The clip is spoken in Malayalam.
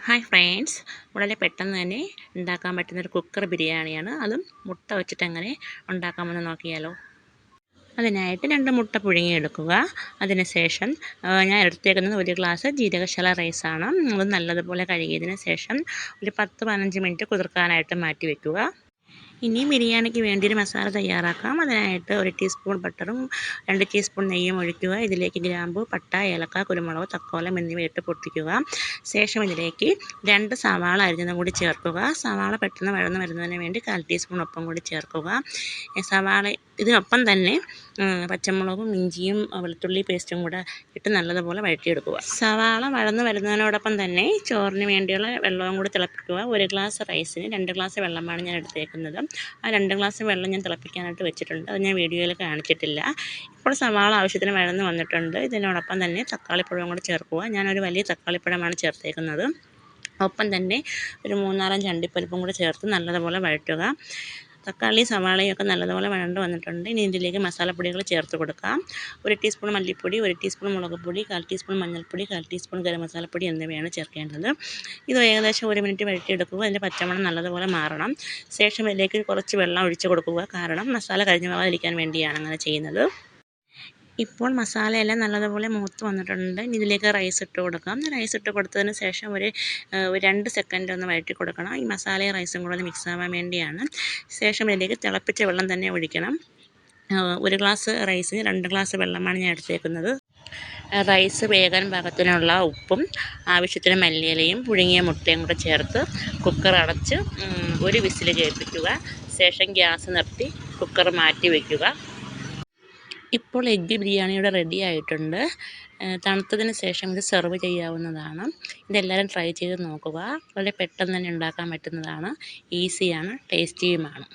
ഹായ് ഫ്രണ്ട്സ്, വളരെ പെട്ടെന്ന് തന്നെ ഉണ്ടാക്കാൻ പറ്റുന്നൊരു കുക്കർ ബിരിയാണിയാണ്. അതും മുട്ട വെച്ചിട്ട് എങ്ങനെ ഉണ്ടാക്കാമെന്ന് നോക്കിയാലോ. അതിനായിട്ട് 2 മുട്ട പുഴുങ്ങിയെടുക്കുക. അതിനുശേഷം ഞാൻ എടുത്തേക്കുന്നത് 1 ഗ്ലാസ് ജീരകശാല റൈസാണ്. അത് നല്ലതുപോലെ കഴുകിയതിന് ശേഷം ഒരു 10-15 മിനിറ്റ് കുതിർക്കാനായിട്ട് മാറ്റി വയ്ക്കുക. ഇനി ബിരിയാണിക്ക് വേണ്ടി ഒരു മസാല തയ്യാറാക്കാം. അതിനായിട്ട് 1 ടീസ്പൂൺ ബട്ടറും 2 ടീസ്പൂൺ നെയ്യും ഒഴിക്കുക. ഇതിലേക്ക് ഗ്രാമ്പു, പട്ട, ഏലക്ക, കുരുമുളക്, തക്കോലം എന്നിവ ഇട്ട് പൊട്ടിക്കുക. ശേഷം ഇതിലേക്ക് 2 സവാള അരിഞ്ഞതും കൂടി ചേർക്കുക. സവാള പെട്ടെന്ന് വഴന്ന് വരുന്നതിന് വേണ്ടി 1/4 ടീസ്പൂൺ ഉപ്പും കൂടി ചേർക്കുക. സവാള ഇതിനൊപ്പം തന്നെ പച്ചമുളകും ഇഞ്ചിയും വെളുത്തുള്ളി പേസ്റ്റും കൂടെ ഇട്ട് നല്ലതുപോലെ വഴറ്റിയെടുക്കുക. സവാള വഴന്ന് വരുന്നതിനോടൊപ്പം തന്നെ ചോറിന് വേണ്ടിയുള്ള വെള്ളവും കൂടി തിളപ്പിക്കുക. 1 ഗ്ലാസ് റൈസിന് 2 ഗ്ലാസ് വെള്ളമാണ് ഞാൻ എടുത്തേക്കുന്നത്. ആ 2 ഗ്ലാസ് വെള്ളം ഞാൻ തിളപ്പിക്കാനായിട്ട് വെച്ചിട്ടുണ്ട്. അത് ഞാൻ വീഡിയോയിൽ കാണിച്ചിട്ടില്ല. ഇപ്പോൾ സവാള ആവശ്യത്തിന് വഴന്ന് വന്നിട്ടുണ്ട്. ഇതിനോടൊപ്പം തന്നെ തക്കാളിപ്പഴവും കൂടി ചേർക്കുക. ഞാനൊരു വലിയ തക്കാളിപ്പഴമാണ് ചേർത്തേക്കുന്നത്. ഒപ്പം തന്നെ ഒരു 3-4 അണ്ടിപ്പരിപ്പും കൂടി ചേർത്ത് നല്ലതുപോലെ വഴറ്റുക. തക്കാളി സവാളയൊക്കെ നല്ലതുപോലെ വഴണ്ട് വന്നിട്ടുണ്ട്. ഇനി ഇതിലേക്ക് മസാലപ്പൊടികൾ ചേർത്ത് കൊടുക്കാം. 1 ടീസ്പൂൺ മല്ലിപ്പൊടി, 1 ടീസ്പൂൺ മുളക് പൊടി, 1/4 ടീസ്പൂൺ മഞ്ഞൾപ്പൊടി, 1/4 ടീസ്പൂൺ ഗരം മസാലപ്പൊടി എന്നിവയാണ് ചേർക്കേണ്ടത്. ഇത് ഏകദേശം 1 മിനിറ്റ് വഴറ്റിയെടുക്കുക. അതിൻ്റെ പച്ചമണം നല്ലതുപോലെ മാറണം. ശേഷം ഇതിലേക്ക് കുറച്ച് വെള്ളം ഒഴിച്ച് കൊടുക്കുക. കാരണം മസാല കരിഞ്ഞു പോകാതിരിക്കാൻ വേണ്ടിയാണ് അങ്ങനെ ചെയ്യുന്നത്. ഇപ്പോൾ മസാലയെല്ലാം നല്ലതുപോലെ മൂത്ത് വന്നിട്ടുണ്ട്. ഇനി ഇതിലേക്ക് റൈസ് ഇട്ട് കൊടുക്കാം. റൈസ് ഇട്ട് കൊടുത്തതിന് ശേഷം ഒരു 2 സെക്കൻഡ് ഒന്ന് വഴറ്റി കൊടുക്കണം. ഈ മസാലയും റൈസും കൂടെ ഒന്ന് മിക്സ് ആവാൻ വേണ്ടിയാണ്. ശേഷം ഇതിലേക്ക് തിളപ്പിച്ച വെള്ളം തന്നെ ഒഴിക്കണം. 1 ഗ്ലാസ് റൈസിന് 2 ഗ്ലാസ് വെള്ളമാണ് ഞാൻ എടുത്തേക്കുന്നത്. റൈസ് വേകാൻ പാകത്തിനുള്ള ഉപ്പും ആവശ്യത്തിന് മല്ലിയിലയും പുഴുങ്ങിയ മുട്ടയും കൂടെ ചേർത്ത് കുക്കർ അടച്ച് 1 വിസിൽ കേൾപ്പിക്കുക. ശേഷം ഗ്യാസ് നിർത്തി കുക്കർ മാറ്റി വയ്ക്കുക. ഇപ്പോൾ എഗ്ഗ് ബിരിയാണി ഇവിടെ റെഡി ആയിട്ടുണ്ട്. തണുത്തതിന് ശേഷം ഇത് സെർവ് ചെയ്യാവുന്നതാണ്. ഇതെല്ലാവരും ട്രൈ ചെയ്ത് നോക്കുക. വളരെ പെട്ടെന്ന് തന്നെ ഉണ്ടാക്കാൻ പറ്റുന്നതാണ്. ഈസിയാണ്, ടേസ്റ്റിയുമാണ്.